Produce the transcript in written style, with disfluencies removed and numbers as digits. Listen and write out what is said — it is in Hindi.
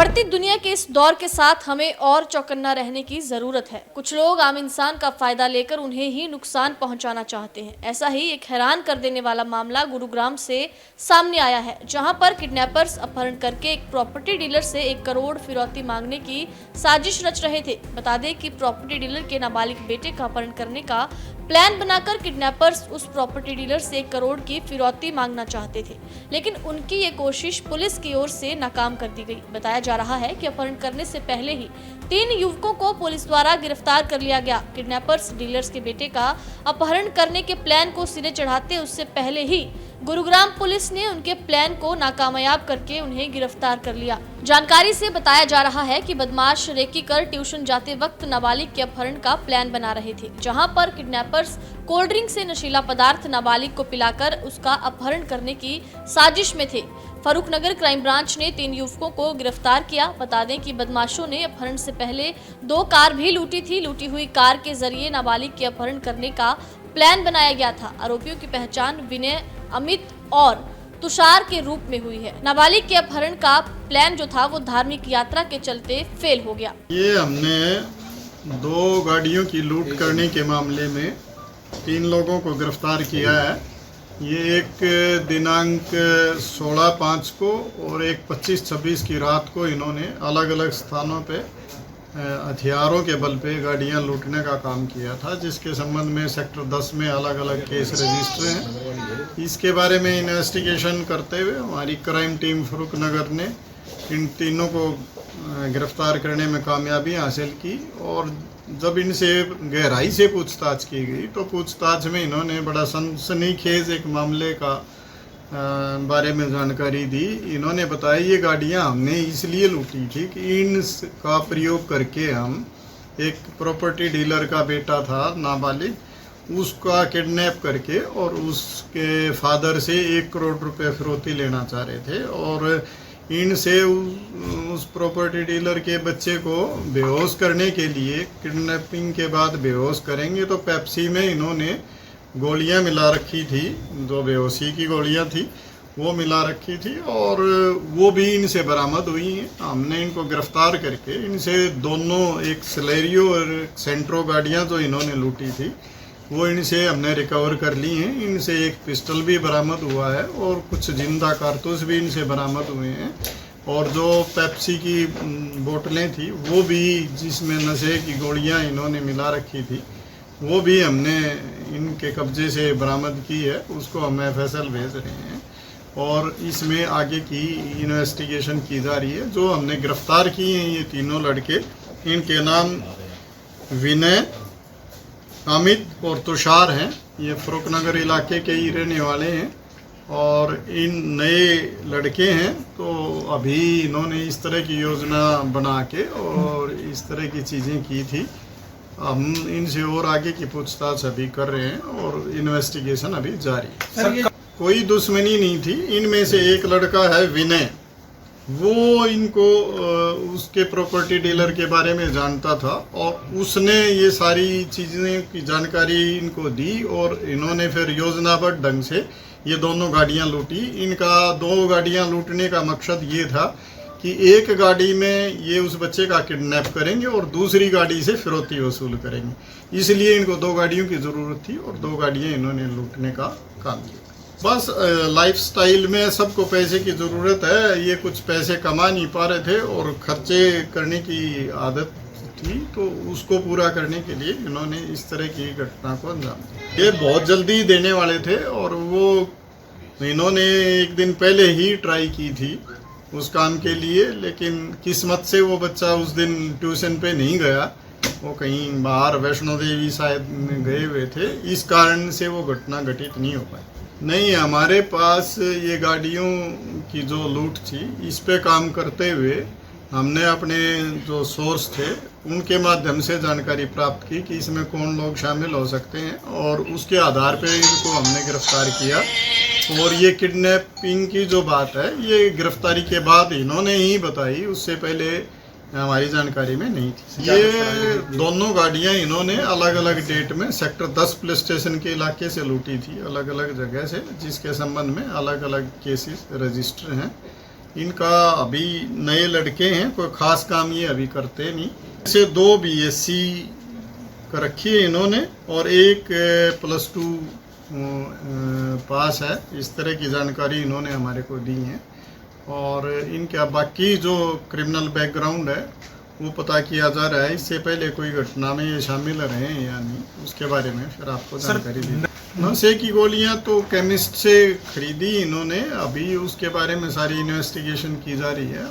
बढ़ती दुनिया के इस दौर के साथ हमें और चौकन्ना रहने की जरूरत है। कुछ लोग आम इंसान का फायदा लेकर उन्हें ही नुकसान पहुंचाना चाहते हैं। ऐसा ही एक हैरान कर देने वाला मामला गुरुग्राम से सामने आया है, जहां पर किडनैपर्स अपहरण करके एक प्रॉपर्टी डीलर से 1 करोड़ फिरौती मांगने की साजिश रच रहे थे। बता दें कि प्रॉपर्टी डीलर के नाबालिग बेटे का अपहरण करने का प्लान बनाकर किडनैपर्स उस प्रॉपर्टी डीलर से 1 करोड़ की फिरौती मांगना चाहते थे, लेकिन उनकी ये कोशिश पुलिस की ओर से नाकाम कर दी गई। बताया जा रहा है कि अपहरण करने से पहले ही 3 युवकों को पुलिस द्वारा गिरफ्तार कर लिया गया। किडनैपर्स डीलर्स के बेटे का अपहरण करने के प्लान को सिरे चढ़ाते उससे पहले ही गुरुग्राम पुलिस ने उनके प्लान को नाकामयाब करके उन्हें गिरफ्तार कर लिया। जानकारी से बताया जा रहा है कि बदमाश रेकी कर ट्यूशन जाते वक्त नाबालिग के अपहरण का प्लान बना रहे थे, जहां पर किडनैपर्स कोल्ड ड्रिंक से नशीला पदार्थ नाबालिग को पिलाकर उसका अपहरण करने की साजिश में थे। फरूखनगर क्राइम ब्रांच ने 3 युवकों को गिरफ्तार किया। बता दें कि बदमाशों ने अपहरण से पहले 2 कार भी लूटी थी। लूटी हुई कार के जरिए नाबालिग के अपहरण करने का प्लान बनाया गया था। आरोपियों की पहचान विनय, अमित और तुषार के रूप में हुई है। नाबालिग के अपहरण का प्लान जो था वो धार्मिक यात्रा के चलते फेल हो गया। ये हमने 2 गाड़ियों की लूट करने के मामले में 3 लोगों को गिरफ्तार किया है। ये एक दिनांक 16/5 को और एक 25-26 की रात को इन्होंने अलग अलग स्थानों पे हथियारों के बल पे गाड़ियां लूटने का काम किया था, जिसके संबंध में सेक्टर 10 में अलग अलग केस रजिस्टर हैं। इसके बारे में इन्वेस्टिगेशन करते हुए हमारी क्राइम टीम फरूखनगर ने इन तीनों को गिरफ्तार करने में कामयाबी हासिल की और जब इनसे गहराई से पूछताछ की गई तो पूछताछ में इन्होंने बड़ा सनसनीखेज एक मामले का बारे में जानकारी दी। इन्होंने बताया ये गाड़ियां हमने इसलिए लूटी थी कि इनका प्रयोग करके हम एक प्रॉपर्टी डीलर का बेटा था नाबालिग, उसका किडनैप करके और उसके फादर से 1 करोड़ रुपए फिरौती लेना चाह रहे थे और इनसे उस प्रॉपर्टी डीलर के बच्चे को बेहोश करने के लिए किडनैपिंग के बाद बेहोश करेंगे तो पेप्सी में इन्होंने गोलियां मिला रखी थी, जो बेहोशी की गोलियां थी वो मिला रखी थी और वो भी इनसे बरामद हुई हैं। हमने इनको गिरफ्तार करके इनसे दोनों, एक सिलेरियो और एक सेंट्रो गाड़ियां जो इन्होंने लूटी थी वो इनसे हमने रिकवर कर ली हैं। इनसे एक पिस्टल भी बरामद हुआ है और कुछ जिंदा कारतूस भी इनसे बरामद हुए हैं और जो पेप्सी की बोतलें थी वो भी, जिसमें नशे की गोलियां इन्होंने मिला रखी थी, वो भी हमने इनके कब्जे से बरामद की है। उसको हम FSL भेज रहे हैं और इसमें आगे की इन्वेस्टिगेशन की जा रही है। जो हमने गिरफ्तार किए हैं ये तीनों लड़के, इनके नाम विनय, अमित और तुषार हैं। ये फरूखनगर इलाके के ही रहने वाले हैं और इन नए लड़के हैं। तो अभी इन्होंने इस तरह की योजना बना के और इस तरह की चीज़ें की थी। हम इनसे और आगे की पूछताछ अभी कर रहे हैं और इन्वेस्टिगेशन अभी जारी है। कोई दुश्मनी नहीं थी। इनमें से एक लड़का है विनय, वो इनको उसके प्रॉपर्टी डीलर के बारे में जानता था और उसने ये सारी चीज़ें की जानकारी इनको दी और इन्होंने फिर योजनाबद्ध ढंग से ये दोनों गाड़ियां लूटी। इनका 2 गाड़ियां लूटने का मकसद ये था कि एक गाड़ी में ये उस बच्चे का किडनैप करेंगे और दूसरी गाड़ी से फिरौती वसूल करेंगे। इसलिए इनको 2 गाड़ियों की ज़रूरत थी और 2 गाड़ियां इन्होंने लूटने का काम किया। बस लाइफस्टाइल में सबको पैसे की ज़रूरत है। ये कुछ पैसे कमा नहीं पा रहे थे और खर्चे करने की आदत थी, तो उसको पूरा करने के लिए इन्होंने इस तरह की घटना को अंजाम दिया। ये बहुत जल्दी देने वाले थे और वो इन्होंने 1 दिन पहले ही ट्राई की थी उस काम के लिए, लेकिन किस्मत से वो बच्चा उस दिन ट्यूशन पे नहीं गया, वो कहीं बाहर वैष्णो देवी शायद गए हुए थे। इस कारण से वो घटना घटित नहीं हो पाई। नहीं, हमारे पास ये गाड़ियों की जो लूट थी इस पे काम करते हुए हमने अपने जो सोर्स थे उनके माध्यम से जानकारी प्राप्त की कि इसमें कौन लोग शामिल हो सकते हैं और उसके आधार पर इनको हमने गिरफ्तार किया। और ये किडनैपिंग की जो बात है ये गिरफ्तारी के बाद इन्होंने ही बताई, उससे पहले हमारी जानकारी में नहीं थी। ये दोनों गाड़ियां इन्होंने अलग अलग डेट में सेक्टर 10 पुलिस स्टेशन के इलाके से लूटी थी, अलग अलग जगह से, जिसके संबंध में अलग अलग केसेस रजिस्टर हैं। इनका अभी नए लड़के हैं, कोई ख़ास काम ये अभी करते नहीं। ऐसे 2 बीएससी कर रखी है इन्होंने और एक +2 पास है। इस तरह की जानकारी इन्होंने हमारे को दी है और इनका बाकी जो क्रिमिनल बैकग्राउंड है वो पता किया जा रहा है। इससे पहले कोई घटना में ये शामिल रहे हैं या नहीं, उसके बारे में फिर आपको जानकारी दी। नशे की गोलियां तो केमिस्ट से खरीदी इन्होंने, अभी उसके बारे में सारी इन्वेस्टिगेशन की जा रही है।